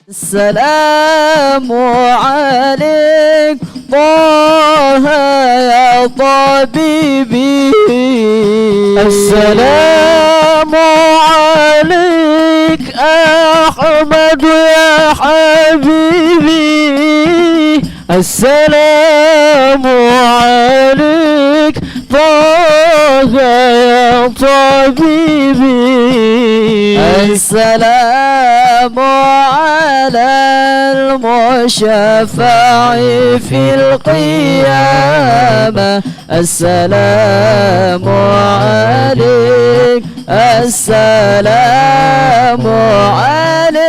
السلام عليك طه يا طبيبي، السلام عليك أحمد يا حبيبي، السلام عليك طه يا طبيبي، السلام على المشفع في القيامة، السلام عليك، السلام عليك،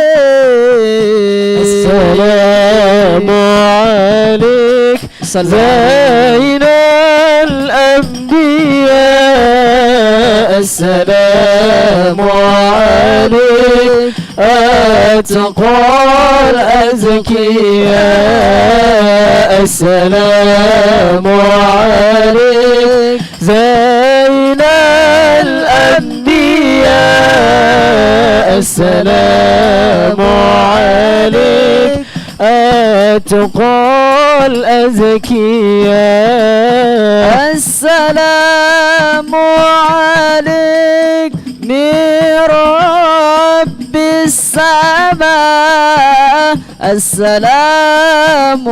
السلام عليك زين الأنبياء، السلام عليك أتقى الأزكياء، السلام عليك زين الأنبياء، السلام عليك أتقى الأزكياء، السلام عليك من رب السماء، السلام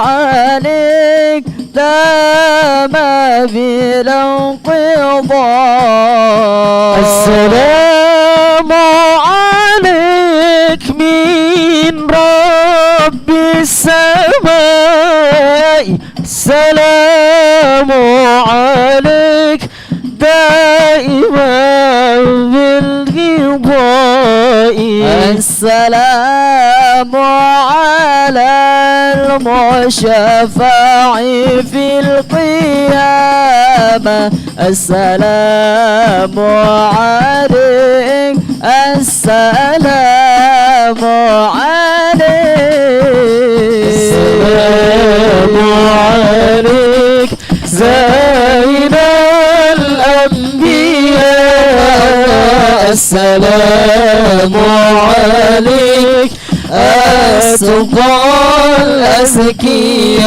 عليك دام بلا انقضاء، السلام عليك من رب السماء، السلام عليك دائما بالرضاء، السلام على المشفع في القيامة، السلام عليك، السلام عليك، السلام عليك زين الأنبياء، السلام عليك أسقى الأزكياء،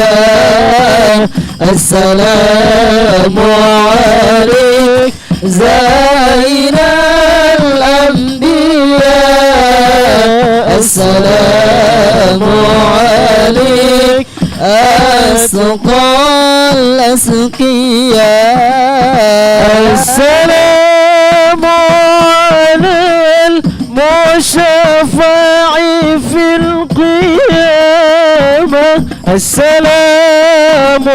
السلام عليك زين الأنبياء، السلام عليك أسقى الأزكياء، السلام على المشفع في القيامة، السلام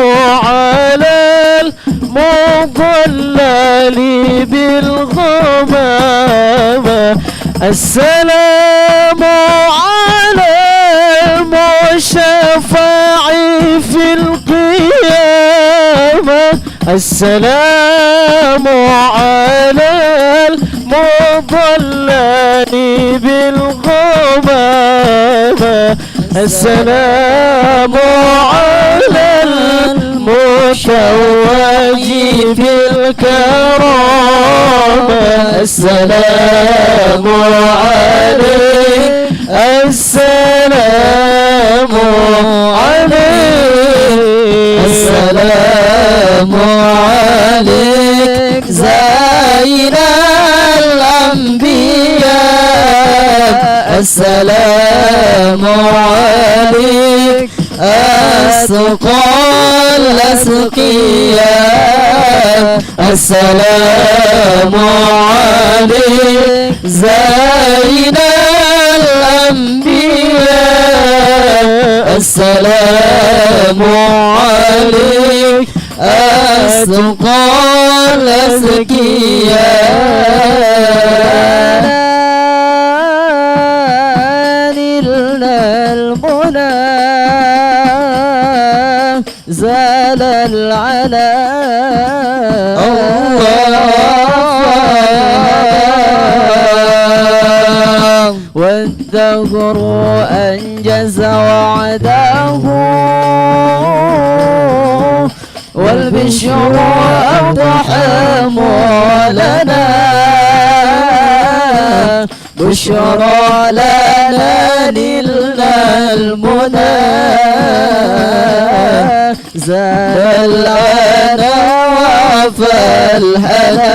على المضلل بالغمامة، السلام على المشفع في القيامة، السلام على المضلل بالغمامة، السلام على المتوج بالكرامة، السلام عليك، السلام عليك، السلام عليك زين الأنبياء، السلام عليك أسقى الأسقياء، السلام عليك زين الأنبياء، السلام عليك أسقى الأزكياء، نلنا المنى زال العلاء، الله والدهر أنجز وعده، والبشر أقتحم لنا، بشرى لنا لله المنى زال العنا وفى الهنا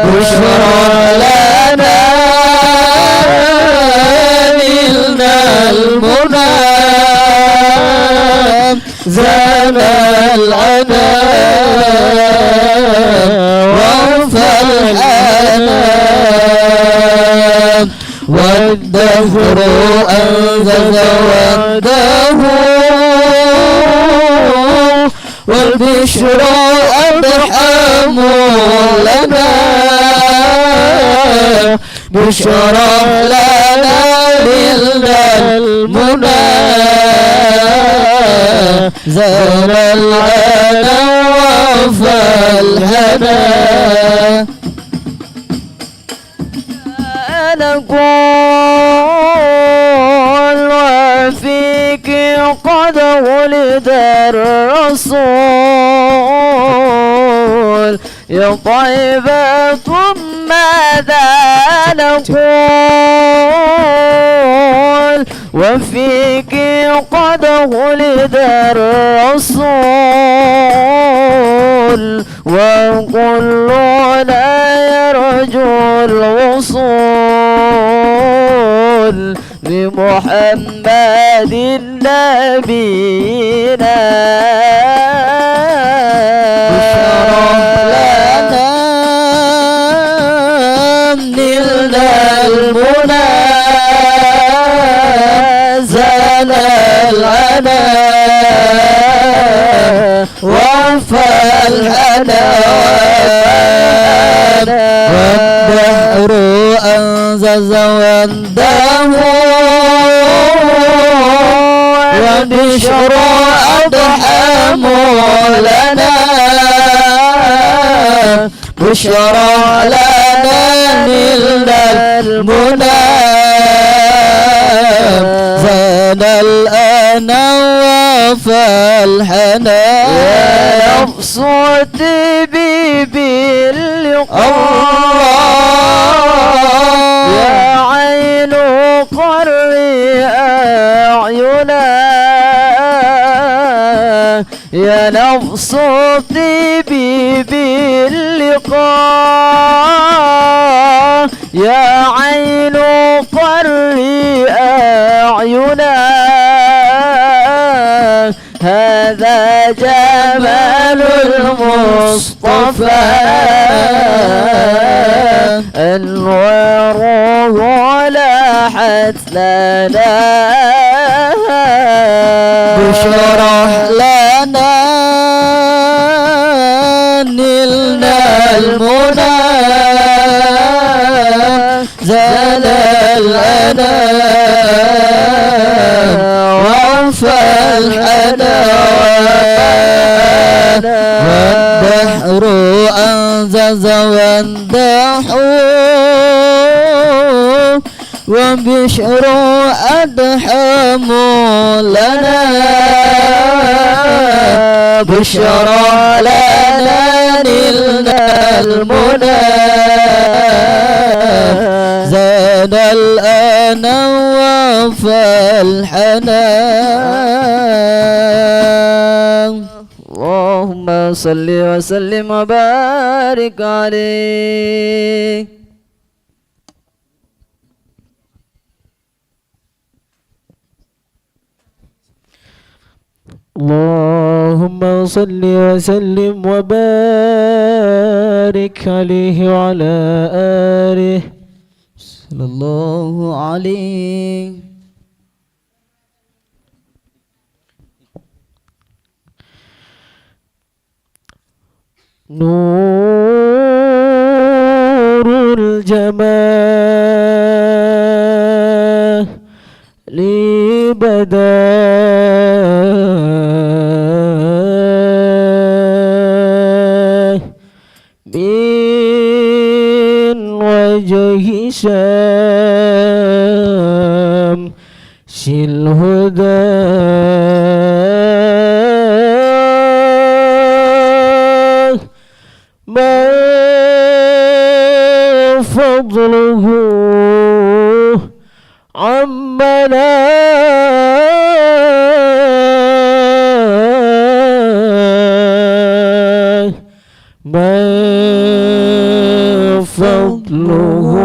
بشرى لنا نلنا المنى زال العنا وفى الهنا والدهر أنزل وده والبشر أضحى لنا بشرى لنا نلنا المنى زال العنا وفى الهنا نقول وفيك قد ولد الرسول يا طيبة ماذا نقول وفيك قد ولد الرسول وكلنا يرجو الوصول بمحمد نبينا نلنا المنى زال العنا وفى الهنا والدهر أنزز وانده والبشر أضحى لنا بشرى لنا نلنا المنى زاد الأنا وفى الهنا يبسط باللقاء يا عين قري أعينا يا نفس طيبي باللقاء يا عين قري أعينا هذا جمال المصطفى أنواره لاحت لنا بشرى لنا نلنا المنى زال الأنا وفى الهنا والدهر أنزز واندحوا وبشر أدحم لنا بشرى لنا نلنا المنى زاد الأنا وفى الحنان اللهم صل وسلم وبارك عليه. اللهم صل وسلم وبارك عليه وعلى آله صلى الله عليه. نور الجمال بدا من وجه شمس الهدى ما فضله عمنا ما فضله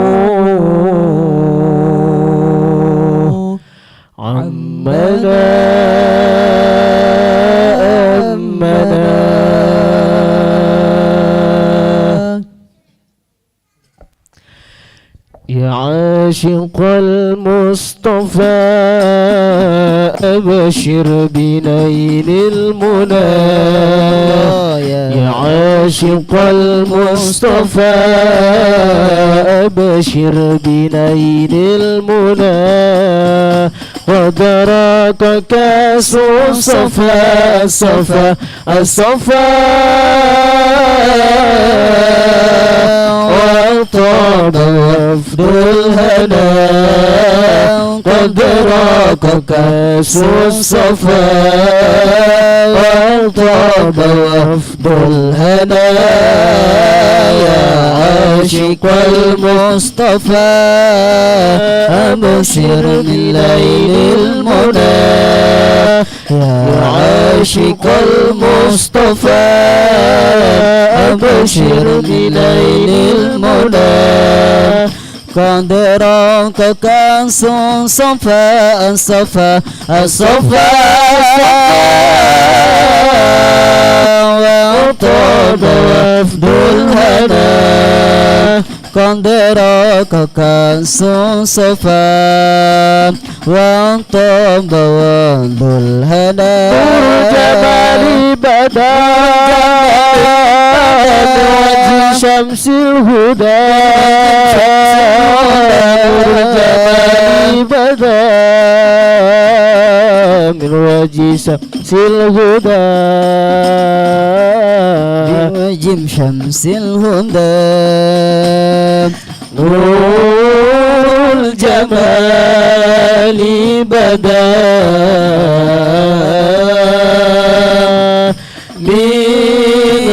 عمنا أمنا يا عاشق المصطفى أبشر بنيل المنى يا عاشق المصطفى أبشر بنيل المنى ودراك كاس الصفا الصفا الصفا وطاب وفد الهنا قد راك كاس الصفا وطاب وفد الهنا يا عاشق المصطفى أبشر بليل المنى يا عاشق المصطفى أبشر بليل المنى قد راك كاس الصفا الصفا الصفا وطاب وفد الهنا قد راك كاس الصفا وطاب وفد الهنا جمالي بدا وجه شمس الهدى جمالي بدا من وجه شمس الهدى بوجه شمس الهدى نور الجمال بدا من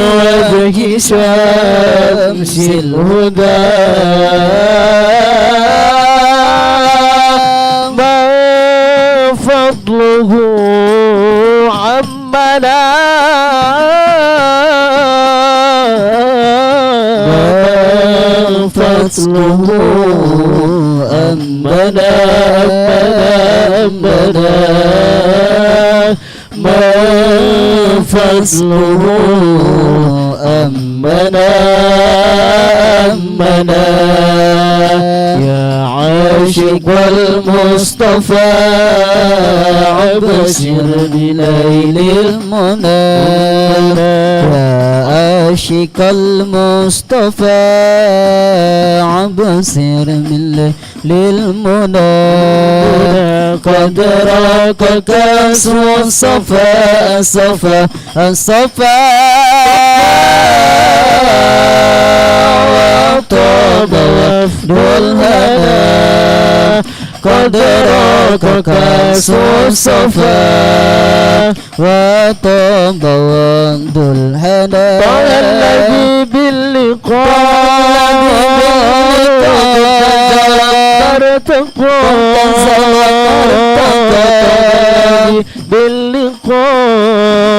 وجه شمس الهدى ما فضله عمنا فضله أمنا أمنا ما فضله أمنا أمنا يا عاشق المصطفى أبشر بليل المنى يا عاشق المصطفى أبشر من للمنى قد راك كاس الصفا الصفا الصفا وطاب وفد الهنا قد راك كاس الصفا وطاب وفد الهنا طال الذي باللقاء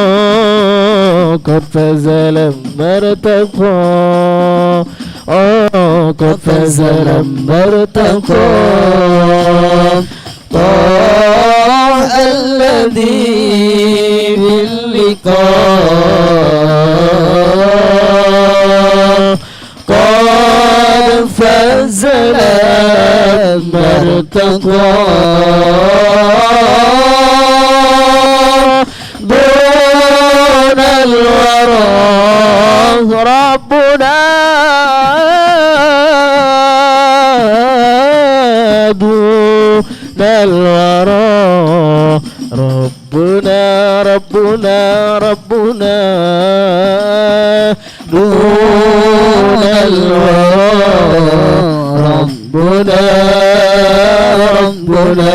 باللقاء قد فاز لما ارتقى قد فاز لما ارتقى طه الذي باللقاء قد فاز لما ارتقى دون الورى ربنا دون الورى ربنا ربنا ربنا دون الورى ربنا ربنا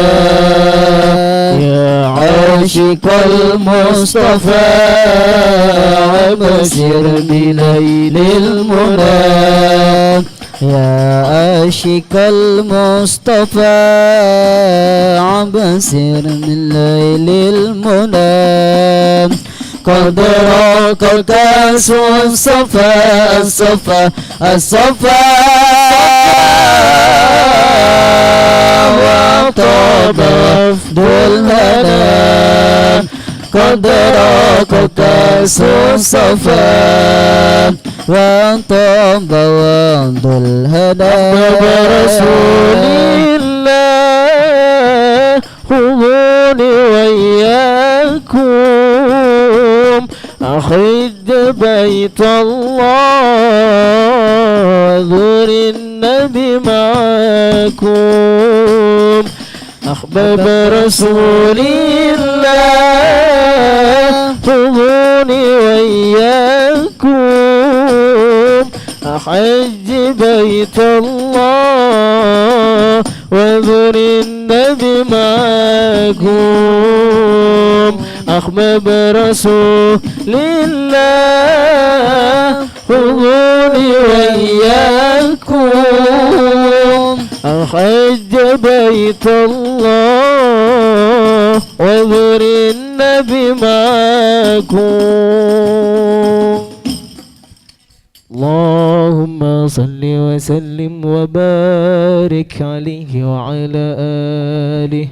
يا عاشق المصطفى أبشر بليل المنى يا عاشق المصطفى عبسر من ليل المنام قد راك كاس الصفا الصفا الصفا وطاب وفد الهنا قد راك كاس الصفا وطاب وفد الهنا برسول الله خذوني وإياكم أخرج بيت الله زور النبي معكم أحباب رسول الله خذوني وإياكم أحج بيت الله وزور النبي معكم أحباب رسول الله خذوني وإياكم أحج بيت الله وزور النبي معكم اللهم صل وسلم وبارك عليه وعلى آله.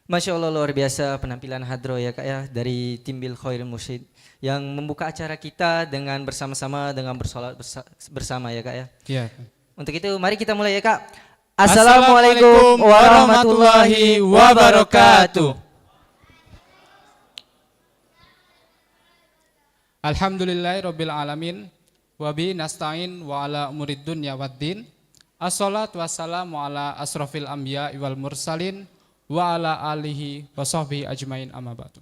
Masya Allah, luar biasa penampilan Hadro ya Kak ya, dari tim Bil Khairil Mursyid yang membuka acara kita dengan bersama-sama dengan bersolat bersama ya Kak ya. Iya. Untuk itu mari kita mulai ya Kak. Assalamualaikum warahmatullahi wabarakatuh. Alhamdulillahirabbil alamin wa bi nasta'in wa ala umurid dunya waddin. Assalatu wassalamu ala asrofil anbiya wal mursalin wa ala alihi wa sahbihi ajmain amma ba'du.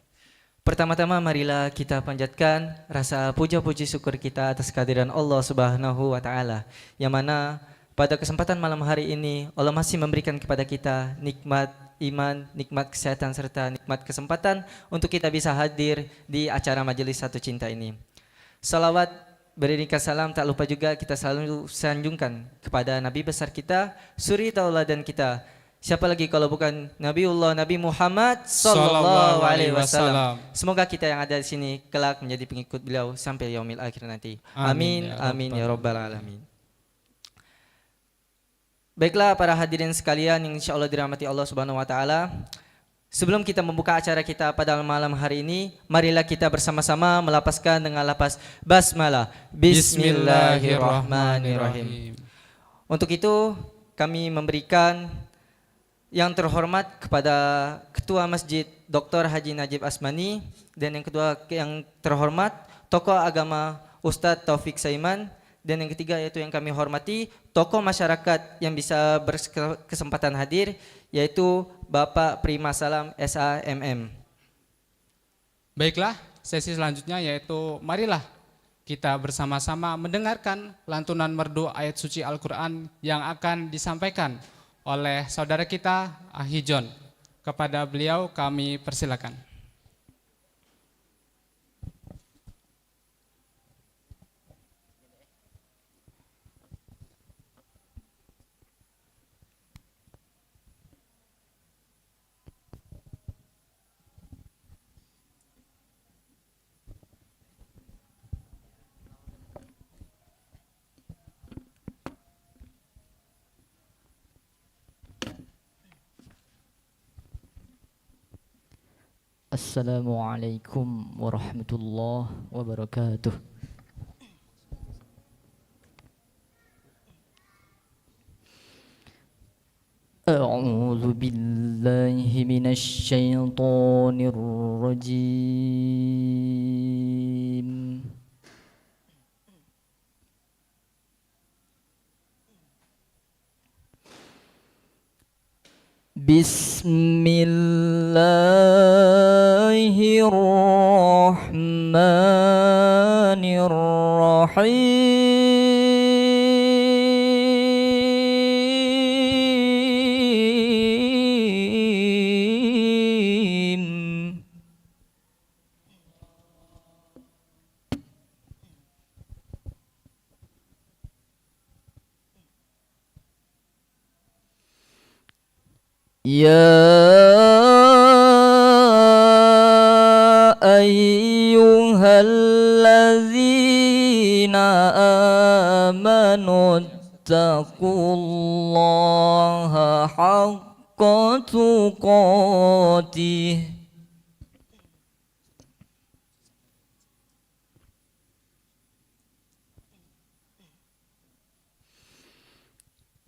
Pertama-tama marilah kita panjatkan rasa puja-puji syukur kita atas kehadiran Allah Subhanahu wa taala, yang mana pada kesempatan malam hari ini Allah masih memberikan kepada kita nikmat iman, nikmat kesehatan serta nikmat kesempatan untuk kita bisa hadir di acara Majelis Satu Cinta ini. Salawat beriringkas salam tak lupa juga kita selalu sanjungkan kepada Nabi besar kita, suri tauladan kita. Siapa lagi kalau bukan Nabiullah Nabi Muhammad sallallahu alaihi wasallam. Semoga kita yang ada di sini kelak menjadi pengikut beliau sampai yaumil akhir nanti. Amin amin ya rabbal alamin. Baiklah para hadirin sekalian yang insyaallah dirahmati Allah Subhanahu wa taala. Sebelum kita membuka acara kita pada malam hari ini, marilah kita bersama-sama melapaskan dengan lapas basmalah. Bismillahirrahmanirrahim. Untuk itu kami memberikan yang terhormat kepada Ketua Masjid Dr. Haji Najib Asmani, dan yang kedua yang terhormat tokoh agama Ustadz Taufik Saiman, dan yang ketiga yaitu yang kami hormati tokoh masyarakat yang bisa berkesempatan hadir, yaitu Bapak Prima Salam SAMM. Baiklah, sesi selanjutnya yaitu marilah kita bersama-sama mendengarkan lantunan merdu ayat suci Al-Quran yang akan disampaikan oleh saudara kita Ahijon. Kepada beliau kami persilakan. Assalamualaikum warahmatullahi wabarakatuh. A'udzu billahi minasy syaithanir rajim. Bismillahirrahmanirrahim. يا أيها الذين آمنوا اتقوا الله حق تقاته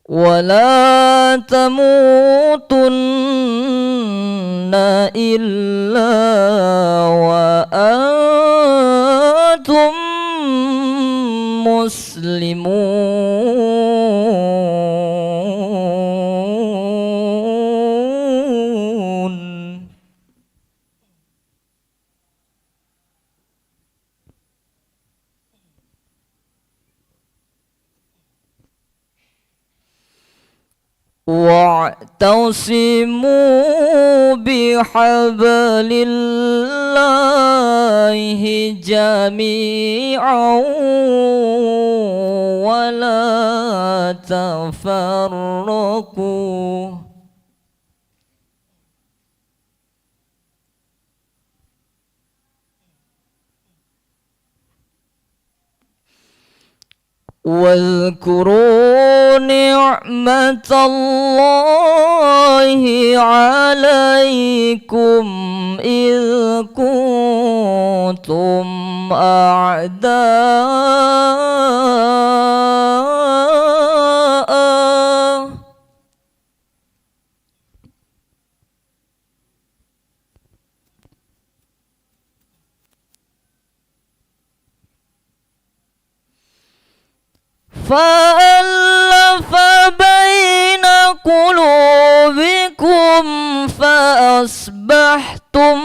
ولا تموتن إلا وأنتم مسلمون واعتصموا بحبل الله جميعا ولا تفرقوا واذكروا نعمة الله عليكم إذ كنتم أعداء فألف بين قلوبكم فأصبحتم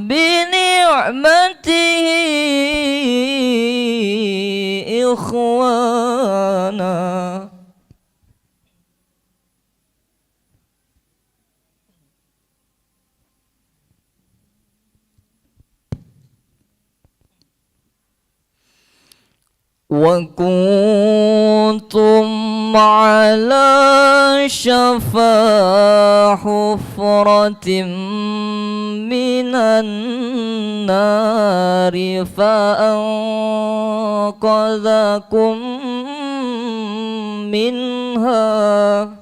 بنعمته إخوانا وكنتم على شفا حفرة من النار فأنقذكم منها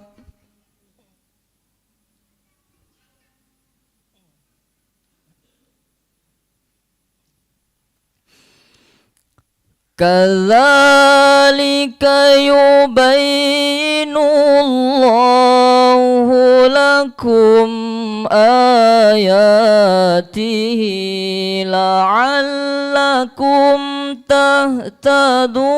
كذلك يبين الله لكم آياته لعلكم تهتدون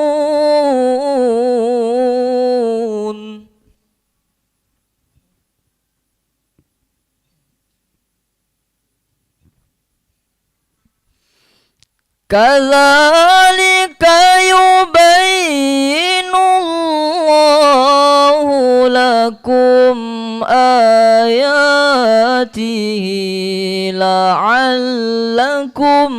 كذلك يبين الله لكم آياته لعلكم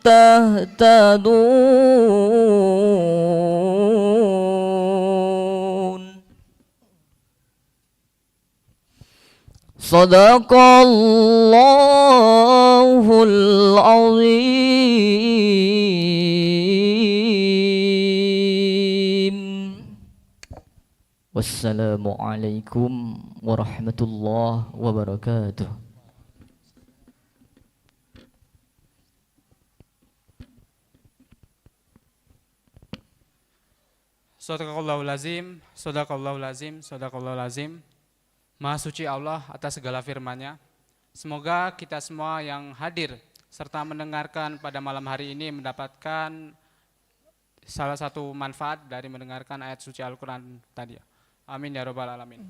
تهتدون صدق الله العظيم والسلام عليكم ورحمة الله وبركاته. Sadaqallahul azim, sadaqallahul azim, sadaqallahul azim. Maha suci Allah atas segala firman-Nya. Semoga kita semua yang hadir serta mendengarkan pada malam hari ini mendapatkan salah satu manfaat dari mendengarkan ayat suci Al-Quran tadi. Amin ya rabbal alamin.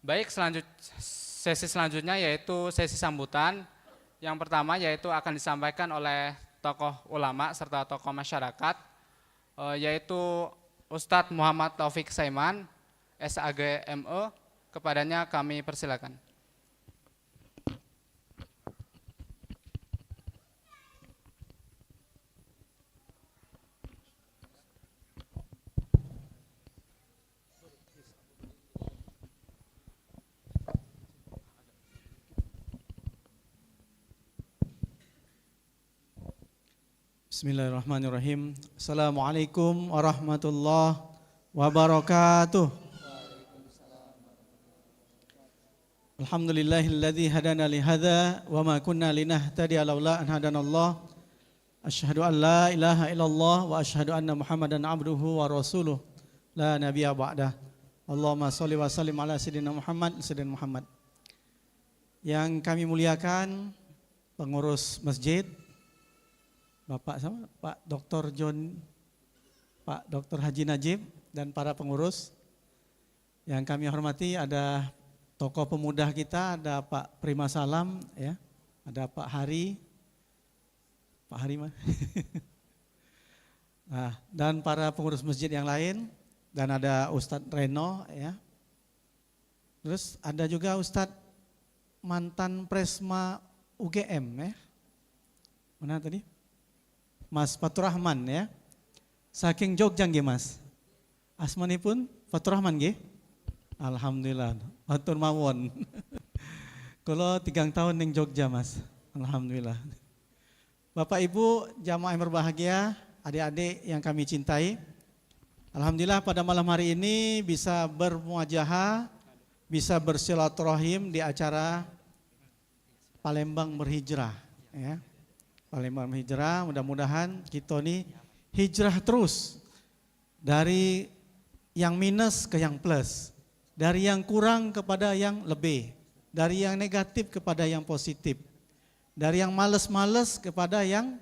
Baik, sesi selanjutnya yaitu sesi sambutan. Yang pertama yaitu akan disampaikan oleh tokoh ulama serta tokoh masyarakat, yaitu Ustadz Muhammad Taufik Saiman, SAGME. Kepadanya kami persilakan. Bismillahirrahmanirrahim. Assalamualaikum warahmatullahi wabarakatuh. Alhamdulillahilladzi hadana li hadza wa ma kunna linahtadiya laula an hadanallah. Asyhadu an la ilaha illallah wa asyhadu anna Muhammadan abduhu wa rasuluh. La nabiyya ba'dah. Allahumma shalli wa sallim ala sayyidina Muhammad. Yang kami muliakan pengurus masjid, Bapak sama Pak Dr. John, Pak Dr. Haji Najib dan para pengurus. Yang kami hormati ada tokoh pemuda kita, ada Pak Prima Salam, ya, ada Pak Hari mah. Nah, dan para pengurus masjid yang lain, dan ada Ustadz Reno, ya. Terus ada juga Ustadz mantan Presma UGM, ya. Mana tadi? Mas Faturrahman, ya. Saking Jogja nggih, Mas. Asmanipun Faturrahman nggih. Alhamdulillah. Matur mawon. Kalau 3 tahun ning Jogja, Mas. Alhamdulillah. Bapak Ibu jamaah yang berbahagia, adik-adik yang kami cintai. Alhamdulillah pada malam hari ini bisa bermuajahah, bisa bersilaturahim di acara Palembang Berhijrah, ya. Palembang Berhijrah, mudah-mudahan kita ini hijrah terus dari yang minus ke yang plus, dari yang kurang kepada yang lebih, dari yang negatif kepada yang positif, dari yang males-males kepada yang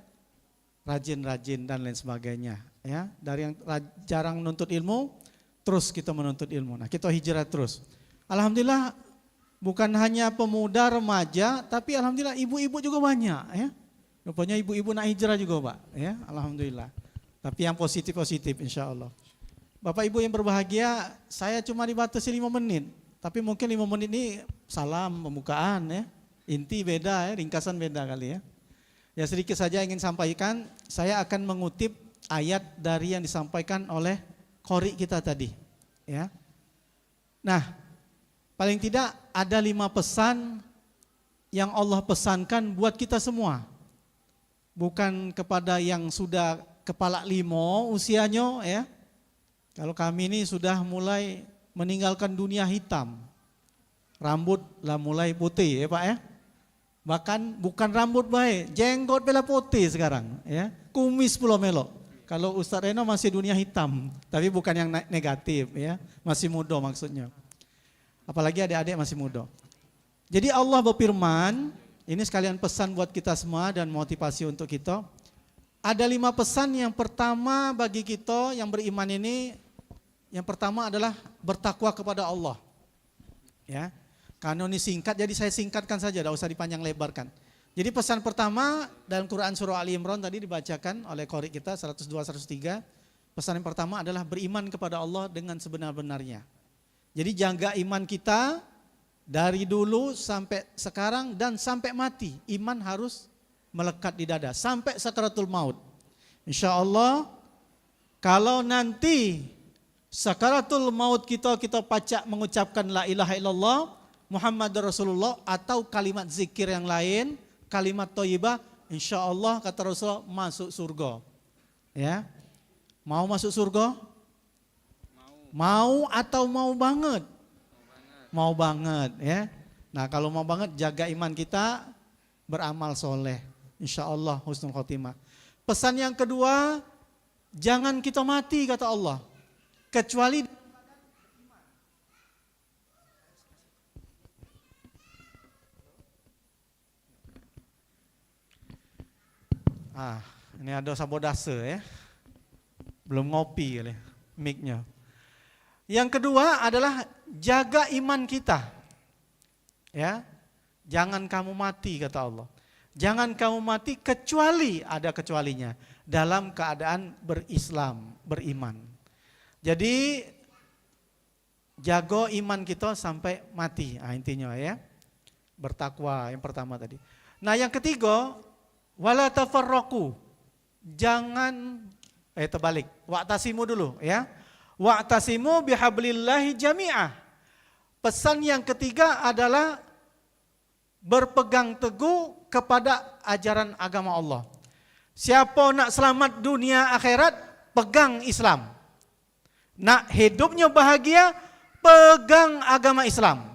rajin-rajin dan lain sebagainya, ya. Dari yang jarang menuntut ilmu, terus kita menuntut ilmu. Nah, kita hijrah terus. Alhamdulillah bukan hanya pemuda remaja, tapi alhamdulillah ibu-ibu juga banyak, ya. Rupanya ibu-ibu nak hijrah juga, Pak, ya. Alhamdulillah. Tapi yang positif-positif insya Allah. Bapak Ibu yang berbahagia, saya cuma dibatasi 5 menit. Tapi mungkin 5 menit ini salam pembukaan, ya. Inti beda, ya, ringkasan beda kali, ya. Ya sedikit saja ingin sampaikan, saya akan mengutip ayat dari yang disampaikan oleh qori kita tadi, ya. Nah, paling tidak ada 5 pesan yang Allah pesankan buat kita semua. Bukan kepada yang sudah kepala 5 usianya, ya. Kalau kami ini sudah mulai meninggalkan dunia hitam. Rambut lah mulai putih, ya Pak, ya. Bahkan bukan rambut baik, jenggot bela putih sekarang, ya. Kumis pula melok. Kalau Ustadz Reno masih dunia hitam, tapi bukan yang negatif, ya. Masih muda maksudnya. Apalagi adik-adik masih muda. Jadi Allah berfirman, ini sekalian pesan buat kita semua dan motivasi untuk kita. Ada 5 pesan. Yang pertama bagi kita yang beriman ini, yang pertama adalah bertakwa kepada Allah, ya. Karena ini singkat, jadi saya singkatkan saja, tidak usah dipanjang lebarkan. Jadi pesan pertama dalam Quran surah Ali Imran tadi dibacakan oleh qori kita 102-103. Pesan yang pertama adalah beriman kepada Allah dengan sebenar-benarnya. Jadi jaga iman kita dari dulu sampai sekarang dan sampai mati. Iman harus melekat di dada sampai sakaratul maut. Insya Allah kalau nanti sakaratul maut kita pacak mengucapkan la ilaha illallah Muhammad Rasulullah atau kalimat zikir yang lain, kalimat thayyibah, insya Allah kata Rasulullah masuk surga. Ya, mau masuk surga? Mau atau mau banget? Mau banget, ya. Nah kalau mau banget jaga iman kita, beramal soleh, insya Allah husnul khotimah. Pesan yang kedua, jangan kita mati kata Allah, kecuali ini ada sabodase, ya. Belum ngopi kali mic-nya. Yang kedua adalah jaga iman kita. Ya. Jangan kamu mati kata Allah. Jangan kamu mati kecuali ada kecualinya dalam keadaan berislam, beriman. Jadi jaga iman kita sampai mati. Intinya, ya. Bertakwa yang pertama tadi. Nah, yang ketiga, wala tafarraqu. Jangan terbalik. Wa'tasimu dulu, ya. Wa'tasimu bihablillahi jami'ah. Pesan yang ketiga adalah berpegang teguh kepada ajaran agama Allah. Siapa nak selamat dunia akhirat, pegang Islam. Nak hidupnya bahagia, pegang agama Islam.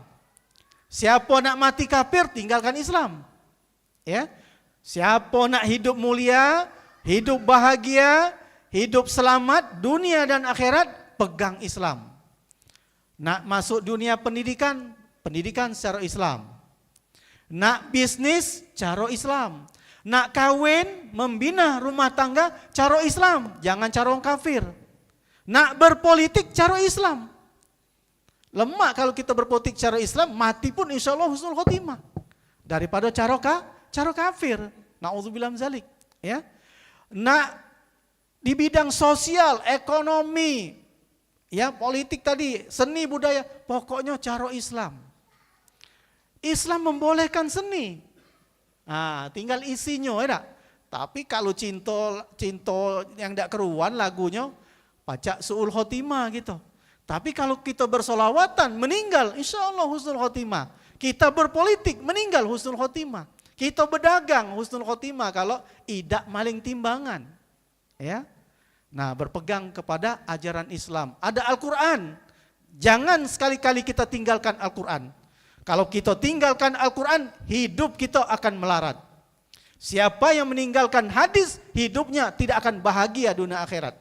Siapa nak mati kafir, tinggalkan Islam. Ya. Siapa nak hidup mulia, hidup bahagia, hidup selamat dunia dan akhirat, pegang Islam. Nak masuk dunia pendidikan, pendidikan secara Islam. Nak bisnis, cara Islam. Nak kawin, membina rumah tangga, cara Islam. Jangan cara orang kafir. Nak berpolitik, cara Islam. Lemak kalau kita berpolitik cara Islam, mati pun insya Allah husnul khotimah. Daripada cara kafir. Na'udzubillah min zalik. Ya. Nak di bidang sosial, ekonomi, ya politik tadi, seni budaya, pokoknya cara Islam. Islam membolehkan seni. Nah, tinggal isinya ya. Tapi kalau cinta yang tidak keruan lagunya, pacak suul khotimah gitu. Tapi kalau kita bersolawatan, meninggal, insya Allah husnul khotimah. Kita berpolitik, meninggal husnul khotimah. Kita berdagang, husnul khotimah kalau idak maling timbangan. Ya. Nah, berpegang kepada ajaran Islam. Ada Al-Quran. Jangan sekali-kali kita tinggalkan Al-Quran. Kalau kita tinggalkan Al-Quran, hidup kita akan melarat. Siapa yang meninggalkan hadis, hidupnya tidak akan bahagia dunia akhirat.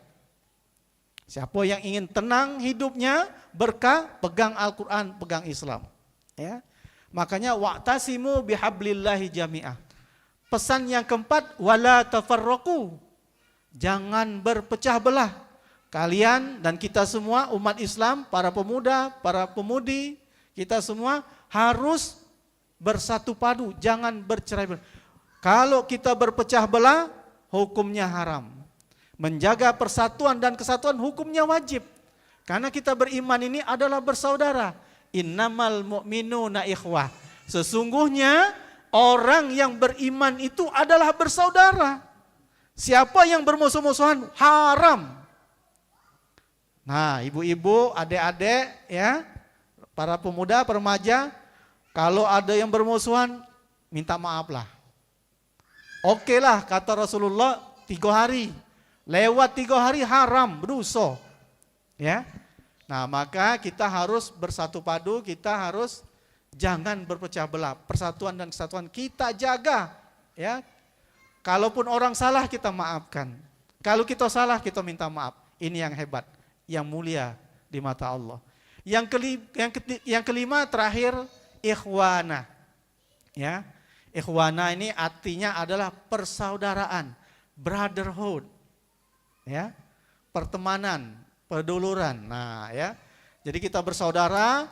Siapa yang ingin tenang hidupnya, berkah, pegang Al-Quran, pegang Islam. Ya. Makanya wa'tasimu bihablillahi jami'ah. Pesan yang keempat, wala tafarraqu. Jangan berpecah belah. Kalian dan kita semua umat Islam, para pemuda, para pemudi, kita semua harus bersatu padu, jangan bercerai-berai. Kalau kita berpecah belah, hukumnya haram. Menjaga persatuan dan kesatuan hukumnya wajib. Karena kita beriman ini adalah bersaudara. Innamal mu'minuna ikhwah. Sesungguhnya orang yang beriman itu adalah bersaudara. Siapa yang bermusuh-musuhan haram. Nah, ibu-ibu, adik-adik ya, para pemuda, remaja, kalau ada yang bermusuhan minta maaflah. Oke lah kata Rasulullah 3 hari. Lewat 3 hari haram, berdosa. Ya. Nah, maka kita harus bersatu padu, kita harus jangan berpecah belah. Persatuan dan kesatuan kita jaga, ya. Kalaupun orang salah kita maafkan. Kalau kita salah kita minta maaf. Ini yang hebat, yang mulia di mata Allah. Yang kelima terakhir ikhwana. Ya. Ikhwana ini artinya adalah persaudaraan, brotherhood. Ya, pertemanan, peduluran. Nah, ya. Jadi kita bersaudara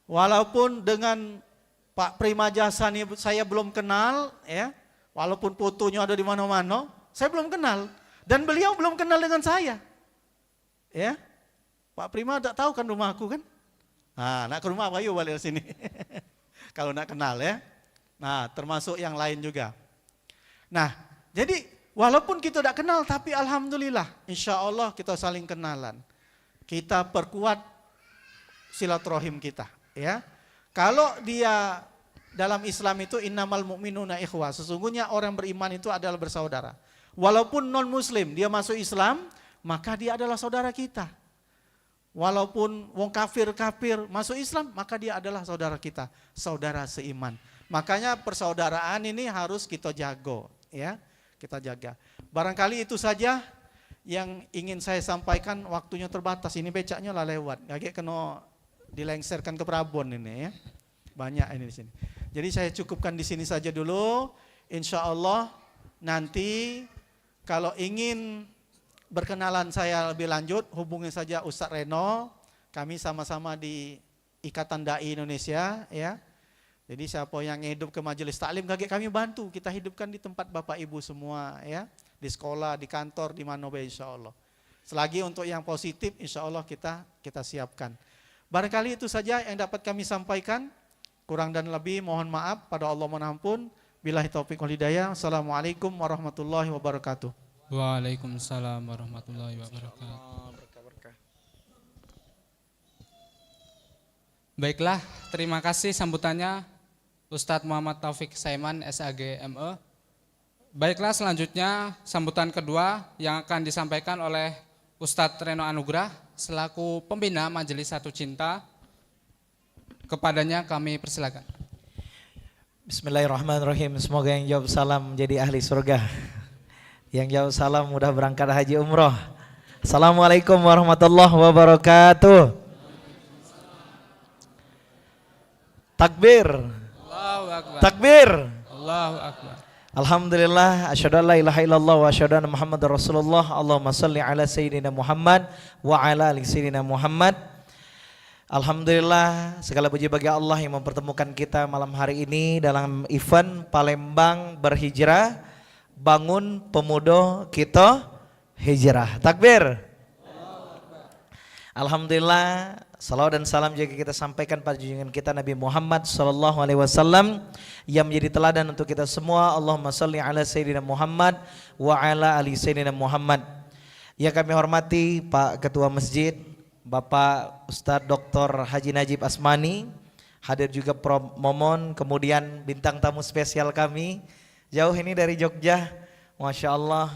walaupun dengan Pak Prima Jasa ini saya belum kenal, ya. Walaupun fotonya ada di mana-mana, saya belum kenal dan beliau belum kenal dengan saya. Ya. Pak Prima tak tahu kan rumahku kan? Nah, nak ke rumah Bayu balik sini. Kalau nak kenal ya. Nah, termasuk yang lain juga. Nah, jadi walaupun kita tidak kenal, tapi alhamdulillah, insya Allah kita saling kenalan. Kita perkuat silaturahim kita. Ya, kalau dia dalam Islam itu innamal mu'minuna ikhwah. Sesungguhnya orang beriman itu adalah bersaudara. Walaupun non Muslim dia masuk Islam, maka dia adalah saudara kita. Walaupun wong kafir masuk Islam, maka dia adalah saudara kita, saudara seiman. Makanya persaudaraan ini harus kita jaga, ya. Kita jaga. Barangkali itu saja yang ingin saya sampaikan, waktunya terbatas. Ini becaknya lah lewat. Agak kena dilengserkan ke Prabon ini ya. Banyak ini di sini. Jadi saya cukupkan di sini saja dulu. Insya Allah nanti kalau ingin berkenalan saya lebih lanjut, hubungi saja Ustadz Reno. Kami sama-sama di Ikatan Dai Indonesia ya. Jadi siapa yang hidup ke majelis taklim, kami bantu, kita hidupkan di tempat Bapak Ibu semua ya, di sekolah, di kantor, di mana insya Allah. Selagi untuk yang positif insya Allah kita siapkan. Barangkali itu saja yang dapat kami sampaikan, kurang dan lebih mohon maaf, pada Allah mohon ampun. Billahi taufiq wal hidayah. Assalamualaikum warahmatullahi wabarakatuh. Waalaikumsalam warahmatullahi wabarakatuh. Baiklah, terima kasih sambutannya Ustadz Muhammad Taufik Saiman, SAG ME. Baiklah, selanjutnya sambutan kedua yang akan disampaikan oleh Ustadz Reno Anugrah selaku pembina Majelis Satu Cinta. Kepadanya kami persilakan. Bismillahirrahmanirrahim. Semoga yang jawab salam menjadi ahli surga. Yang jawab salam mudah berangkat haji umroh. Assalamualaikum warahmatullahi wabarakatuh. Takbir. Allahu Akbar. Takbir. Allahu Akbar. Alhamdulillah, asyhadu an la ilaha illallah wa asyhadu anna Muhammadar Rasulullah. Allahumma shalli ala sayyidina Muhammad wa ala ali sayyidina Muhammad. Alhamdulillah, segala puji bagi Allah yang mempertemukan kita malam hari ini dalam event Palembang Berhijrah, Bangun Pemuda Kita Hijrah. Takbir. Alhamdulillah, salawat dan salam juga kita sampaikan pada junjungan kita Nabi Muhammad SAW yang menjadi teladan untuk kita semua. Allahumma salli ala sayyidina Muhammad wa ala ali sayyidina Muhammad. Yang kami hormati Pak Ketua Masjid, Bapak Ustadz Dr. Haji Najib Asmani, hadir juga Prof. Momon, kemudian bintang tamu spesial kami jauh ini dari Jogja, Masya Allah,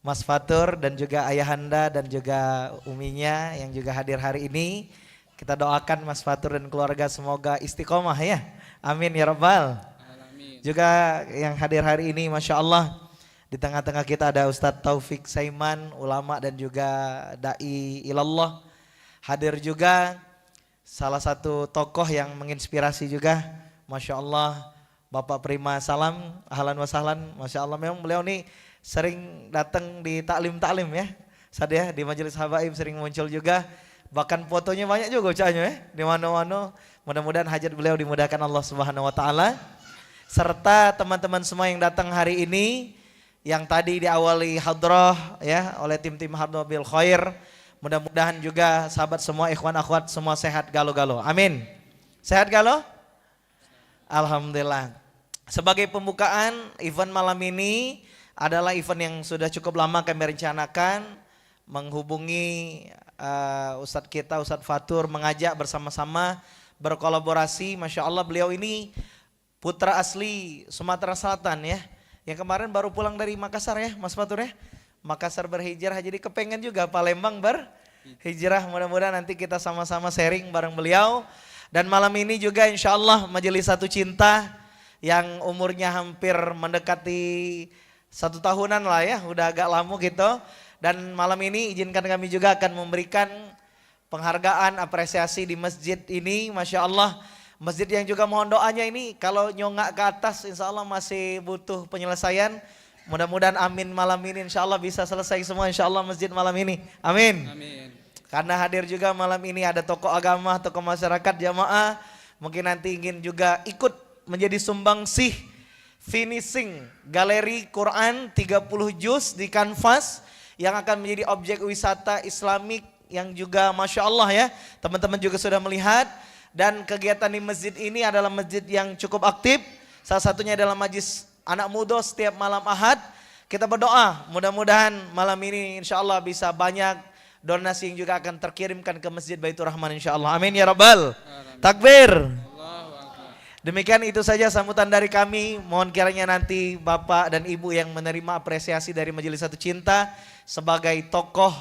Mas Fatur dan juga ayahanda dan juga uminya yang juga hadir hari ini. Kita doakan Mas Fatur dan keluarga semoga istiqomah ya. Amin ya Rabbal. Amin. Juga yang hadir hari ini Masya Allah, di tengah-tengah kita ada Ustadz Taufik Saiman, ulama dan juga da'i ilallah. Hadir juga salah satu tokoh yang menginspirasi juga, Masya Allah, Bapak Prima Salam, ahlan wa sahlan. Masya Allah, memang beliau nih sering datang di taklim-taklim ya, Sad ya, di Majelis Habaib sering muncul juga, bahkan fotonya banyak juga ucapnya ya, di mana-mana. Mudah-mudahan hajat beliau dimudahkan Allah Subhanahu Wa Taala, serta teman-teman semua yang datang hari ini, yang tadi diawali hadrah ya oleh tim-tim Hadrah bil Khair. Mudah-mudahan juga sahabat semua, ikhwan akhwat semua sehat galo-galo. Amin. Sehat galo? Alhamdulillah. Sebagai pembukaan event malam ini adalah event yang sudah cukup lama kami rencanakan, menghubungi Ustadz kita, Ustadz Fatur, mengajak bersama-sama berkolaborasi. Masya Allah, beliau ini putra asli Sumatera Selatan ya, yang kemarin baru pulang dari Makassar ya Mas Fatur ya. Makassar berhijrah, jadi kepengen juga Palembang berhijrah. Mudah-mudahan nanti kita sama-sama sharing bareng beliau. Dan malam ini juga insya Allah Majelis Satu Cinta yang umurnya hampir mendekati 1 tahunan lah ya, udah agak lama gitu. Dan malam ini izinkan kami juga akan memberikan penghargaan, apresiasi di masjid ini. Masya Allah, masjid yang juga mohon doanya ini kalau nyongak ke atas insya Allah masih butuh penyelesaian. Mudah-mudahan amin malam ini insya Allah bisa selesai semua insya Allah masjid malam ini. Amin. Amin. Karena hadir juga malam ini ada tokoh agama, tokoh masyarakat, jamaah. Mungkin nanti ingin juga ikut menjadi sumbangsih finishing galeri Quran 30 juz di kanvas yang akan menjadi objek wisata Islamik yang juga Masya Allah ya, teman-teman juga sudah melihat. Dan kegiatan di masjid ini adalah masjid yang cukup aktif, salah satunya adalah majlis anak muda setiap malam Ahad. Kita berdoa mudah-mudahan malam ini insya Allah bisa banyak donasi yang juga akan terkirimkan ke Masjid Baitur Rahman insya Allah. Amin ya Rabbal. Takbir. Demikian itu saja sambutan dari kami. Mohon kiranya nanti Bapak dan Ibu yang menerima apresiasi dari Majelis Satu Cinta sebagai tokoh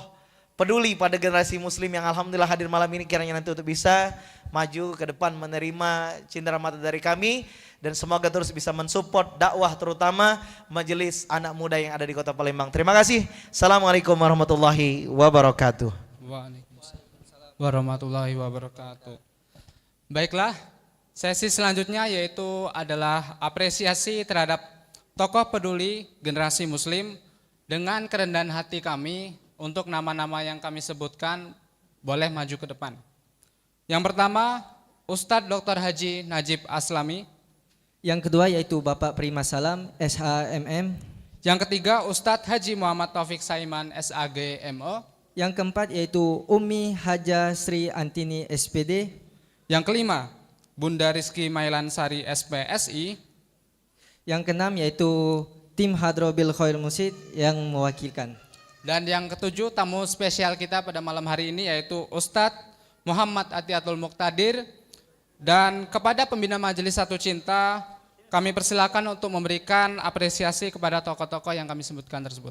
peduli pada generasi muslim yang alhamdulillah hadir malam ini, kiranya nanti untuk bisa maju ke depan menerima cindera mata dari kami. Dan semoga terus bisa mensupport dakwah terutama majelis anak muda yang ada di Kota Palembang. Terima kasih. Assalamualaikum warahmatullahi wabarakatuh. Waalaikumsalam warahmatullahi wabarakatuh. Baiklah, sesi selanjutnya yaitu adalah apresiasi terhadap tokoh peduli generasi muslim. Dengan kerendahan hati kami untuk nama-nama yang kami sebutkan boleh maju ke depan. Yang pertama, Ustadz Dr. Haji Najib Aslami. Yang kedua yaitu Bapak Prima Salam, SHMM. Yang ketiga, Ustadz Haji Muhammad Taufik Saiman, SAG MO. Yang keempat yaitu Umi Haja Sri Antini, SPD. Yang kelima, Bunda Rizky Mailansari, SPSI. Yang keenam yaitu tim Hadrah bil Khair Musid yang mewakilkan. Dan yang ketujuh, tamu spesial kita pada malam hari ini yaitu Ustadz Muhammad Atiatul Muqtadir. Dan kepada pembina Majelis Satu Cinta, kami persilakan untuk memberikan apresiasi kepada tokoh-tokoh yang kami sebutkan tersebut.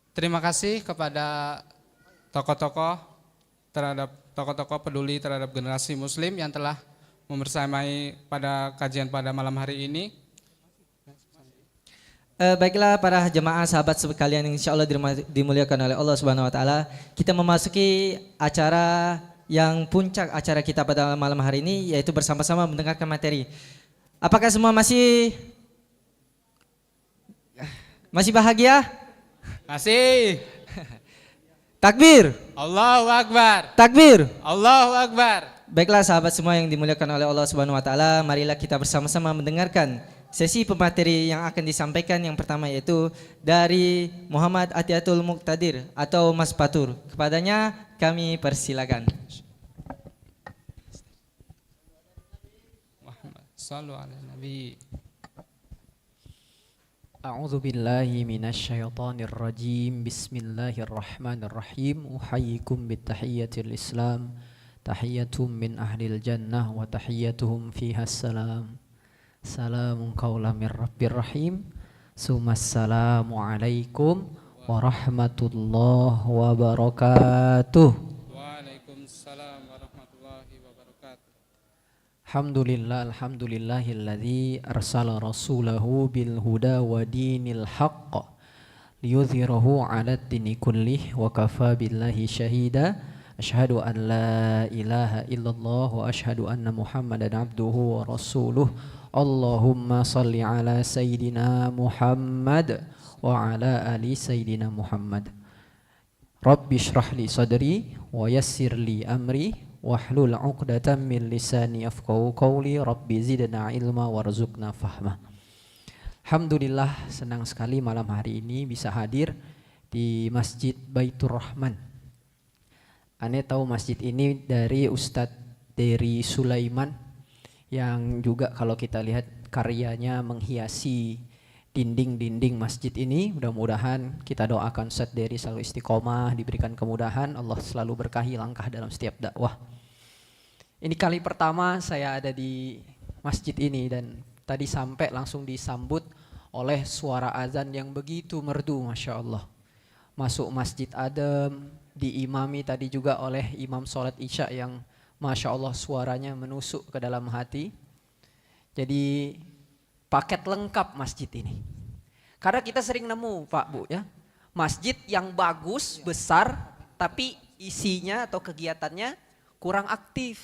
Terima kasih kepada tokoh-tokoh peduli terhadap generasi muslim yang telah membersamai pada kajian pada malam hari ini. Baiklah para jemaah sahabat sekalian yang insya Allah dimuliakan oleh Allah Subhanahu Wa Taala, kita memasuki acara yang puncak acara kita pada malam hari ini, yaitu bersama-sama mendengarkan materi. Apakah semua masih bahagia? Masih. Takbir. Allahu Akbar. Takbir. Allahu Akbar. Baiklah sahabat semua yang dimuliakan oleh Allah Subhanahu Wa Taala, marilah kita bersama-sama mendengarkan sesi pemateri yang akan disampaikan. Yang pertama yaitu dari Muhammad Atiatul Muqtadir atau Mas Patur. Kepadanya kami persilakan. Sallu ala Nabi. A'udzu billahi minasyaitonir rajim. Bismillahirrahmanirrahim. Uhayyikum bitahiyyatil Islam. Tahiyyatum min ahlil jannah wa tahiyyatuhum fiha salam. Salamun qaulan mir rabbir rahim. Assalamu alaikum warahmatullahi wabarakatuh. Waalaikumsalam warahmatullahi wabarakatuh. Alhamdulillahilladzi arsala rasulahu bil huda wa dinil haqq liyudhhirahu 'alad dini kullih wa kafa billahi syahida. Asyhadu an la ilaha illallah wa asyhadu anna Muhammadan abduhu wa rasuluh. Allahumma salli ala sayyidina Muhammad wa ala ali sayyidina Muhammad. Rabbi shrah li sadri wa yassir li amri wahlul 'uqdatam min lisani yafqahu qawli. Rabbi zidna ilma warzuqna fahma. Alhamdulillah, senang sekali malam hari ini bisa hadir di Masjid Baitur Rahman. Ane tahu masjid ini dari Ustadz Dery Sulaiman yang juga kalau kita lihat karyanya menghiasi dinding-dinding masjid ini. Mudah-mudahan kita doakan Ustadz Dery selalu istiqomah, diberikan kemudahan, Allah selalu berkahi langkah dalam setiap dakwah. Ini kali pertama saya ada di masjid ini dan tadi sampai langsung disambut oleh suara azan yang begitu merdu, Masya Allah. Masuk masjid adem, diimami tadi juga oleh imam sholat isya yang Masya Allah suaranya menusuk ke dalam hati. Jadi paket lengkap masjid ini. Karena kita sering nemu Pak Bu ya, masjid yang bagus, besar, tapi isinya atau kegiatannya kurang aktif.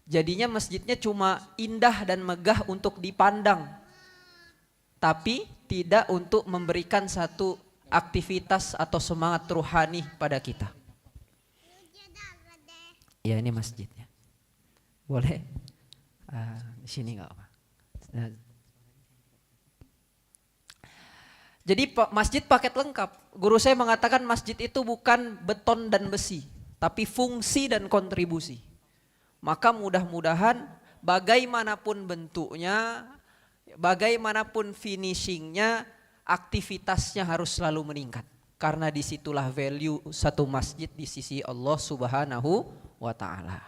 Jadinya masjidnya cuma indah dan megah untuk dipandang, tapi tidak untuk memberikan satu aktivitas atau semangat ruhani pada kita. Ya ini masjidnya. Boleh? Di sini nggak apa. Jadi masjid paket lengkap. Guru saya mengatakan masjid itu bukan beton dan besi, tapi fungsi dan kontribusi. Maka mudah-mudahan bagaimanapun bentuknya, bagaimanapun finishingnya, aktivitasnya harus selalu meningkat. Karena disitulah value satu masjid di sisi Allah Subhanahu wa Ta'ala.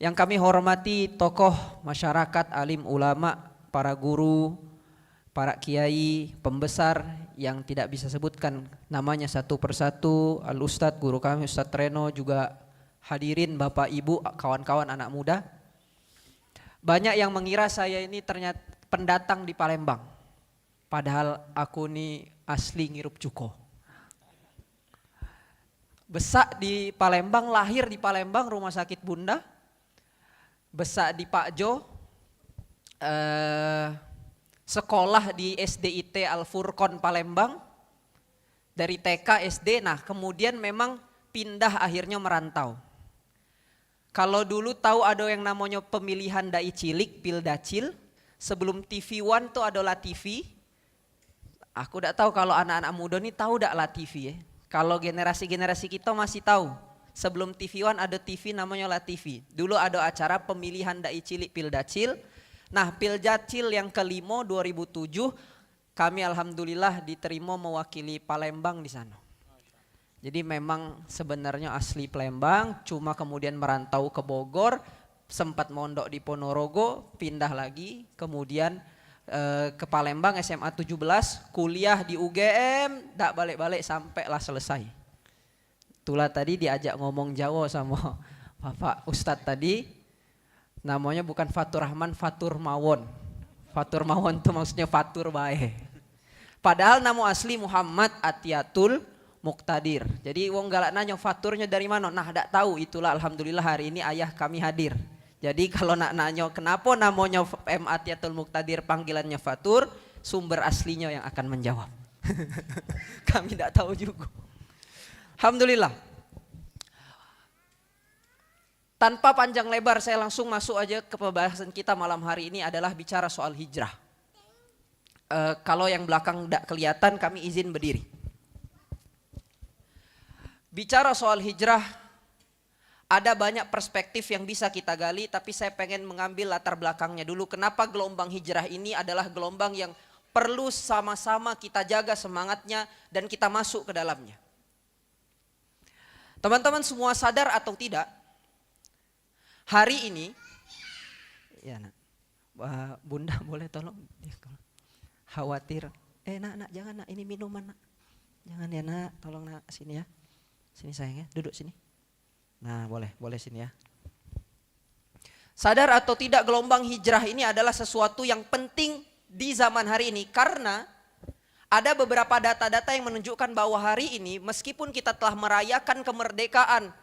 Yang kami hormati tokoh masyarakat, alim ulama, para guru, para kiai, pembesar yang tidak bisa sebutkan namanya satu persatu, Al-Ustadz, guru kami Ustadz Reno, juga hadirin Bapak Ibu, kawan-kawan anak muda. Banyak yang mengira saya ini ternyata pendatang di Palembang. Padahal aku ini asli ngirup cuko. Besak di Palembang, lahir di Palembang, Rumah Sakit Bunda. Besak di Pakjo. Sekolah di SDIT Al-Furqon Palembang. Dari TK, SD, nah kemudian memang pindah akhirnya merantau. Kalau dulu tahu ada yang namanya pemilihan dai cilik, Pildacil. Sebelum TV One tuh ada LaTV. Aku tidak tahu kalau anak-anak muda ini tahu tidak LaTV ya. Kalau generasi-generasi kita masih tahu. Sebelum TV One ada TV namanya LaTV. Dulu ada acara pemilihan dai cilik Pildacil. Nah Pildacil yang kelima 2007 kami alhamdulillah diterima mewakili Palembang di sana. Jadi memang sebenarnya asli Palembang, cuma kemudian merantau ke Bogor, sempat mondok di Ponorogo, pindah lagi, kemudian ke Palembang SMA 17, kuliah di UGM, tak balik-balik sampailah selesai. Itulah tadi diajak ngomong Jawa sama Bapak Ustadz tadi, namanya bukan Fatur Rahman, Fatur Mawon. Fatur Mawon itu maksudnya Fatur Bae. Padahal nama asli Muhammad Atiatul Muqtadir. Jadi wong galak nanya faturnya dari mana? Nah, tidak tahu. Itulah alhamdulillah hari ini ayah kami hadir. Jadi kalau nak nanya kenapa namanya M Atiatul Muqtadir panggilannya Fatur, sumber aslinya yang akan menjawab. Kami tidak tahu juga. Alhamdulillah. Tanpa panjang lebar saya langsung masuk aja ke pembahasan kita malam hari ini adalah bicara soal hijrah. Kalau yang belakang tidak kelihatan kami izin berdiri. Bicara soal hijrah, ada banyak perspektif yang bisa kita gali, tapi saya pengen mengambil latar belakangnya dulu. Kenapa gelombang hijrah ini adalah gelombang yang perlu sama-sama kita jaga semangatnya dan kita masuk ke dalamnya. Teman-teman semua sadar atau tidak, hari ini, ya nak, Bunda boleh tolong, khawatir, nak jangan nak, ini minuman nak, jangan ya nak, tolong nak sini ya. Sini sayang ya, duduk sini. Nah boleh sini ya. Sadar atau tidak gelombang hijrah ini adalah sesuatu yang penting di zaman hari ini. Karena ada beberapa data-data yang menunjukkan bahwa hari ini meskipun kita telah merayakan kemerdekaan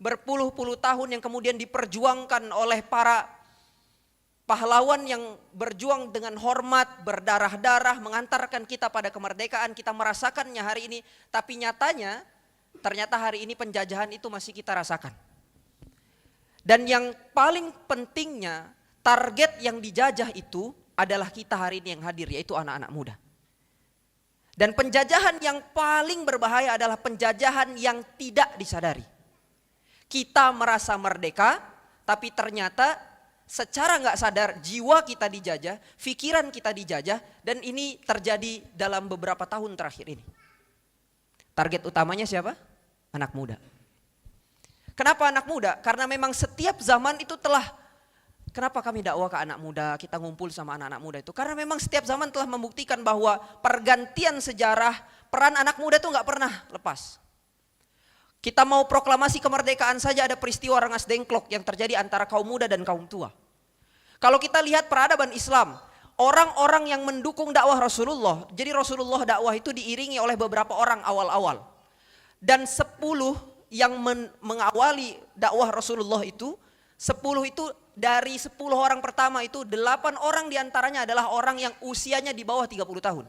berpuluh-puluh tahun yang kemudian diperjuangkan oleh para pahlawan yang berjuang dengan hormat, berdarah-darah, mengantarkan kita pada kemerdekaan, kita merasakannya hari ini. Tapi nyatanya ternyata hari ini penjajahan itu masih kita rasakan. Dan yang paling pentingnya, target yang dijajah itu adalah kita hari ini yang hadir, yaitu anak-anak muda. Dan penjajahan yang paling berbahaya adalah penjajahan yang tidak disadari. Kita merasa merdeka, tapi ternyata secara nggak sadar jiwa kita dijajah, pikiran kita dijajah, dan ini terjadi dalam beberapa tahun terakhir ini. Target utamanya siapa? Anak muda. Kenapa anak muda? Karena memang setiap zaman itu telah Kenapa kami dakwah ke anak muda, kita ngumpul sama anak-anak muda itu? Karena memang setiap zaman telah membuktikan bahwa pergantian sejarah, peran anak muda itu nggak pernah lepas. Kita mau proklamasi kemerdekaan saja ada peristiwa Rengas Dengklok yang terjadi antara kaum muda dan kaum tua. Kalau kita lihat peradaban Islam, orang-orang yang mendukung dakwah Rasulullah, jadi Rasulullah dakwah itu diiringi oleh beberapa orang awal-awal. Dan 10 yang mengawali dakwah Rasulullah itu, 10 itu dari 10 orang pertama itu 8 orang diantaranya adalah orang yang usianya di bawah 30 tahun.